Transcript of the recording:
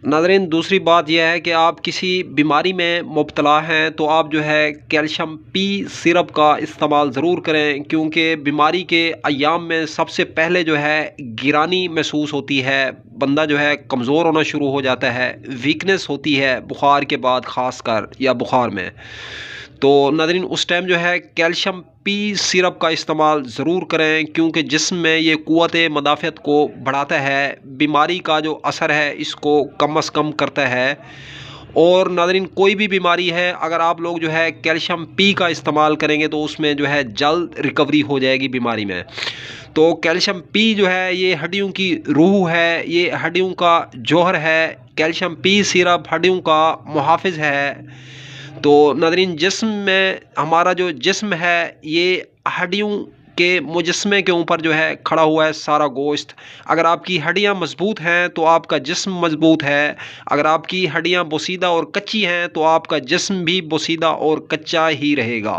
नाज़रीन, दूसरी बात यह है कि आप किसी बीमारी में मुब्तला हैं तो आप जो है कैल्शियम पी सिरप का इस्तेमाल ज़रूर करें, क्योंकि बीमारी के अय्याम में सबसे पहले जो है गिरानी महसूस होती है, बंदा जो है कमज़ोर होना शुरू हो जाता है, वीकनेस होती है बुखार के बाद ख़ासकर या बुखार में। तो नाज़रीन, उस टाइम जो है कैल्शियम पी सिरप का इस्तेमाल ज़रूर करें, क्योंकि जिस्म में ये क़ुव्वत मदाफ़त को बढ़ाता है, बीमारी का जो असर है इसको कम अज़ कम करता है। और नाज़रीन, कोई भी बीमारी है, अगर आप लोग जो है कैल्शियम पी का इस्तेमाल करेंगे तो उसमें जो है जल्द रिकवरी हो जाएगी बीमारी में। तो कैल्शियम पी जो है ये हड्डियों की रूह है, ये हड्डियों का जौहर है। कैल्शियम पी सिरप हड्डियों का मुहाफ़िज़ है। तो नाज़रीन, जिस्म में हमारा जो जिस्म है ये हड्डियों के मुजस्मे के ऊपर जो है खड़ा हुआ है सारा गोश्त। अगर आपकी हड्डियां मजबूत हैं तो आपका जिस्म मजबूत है, अगर आपकी हड्डियां बोसीदा और कच्ची हैं तो आपका जिस्म भी बोसीदा और कच्चा ही रहेगा।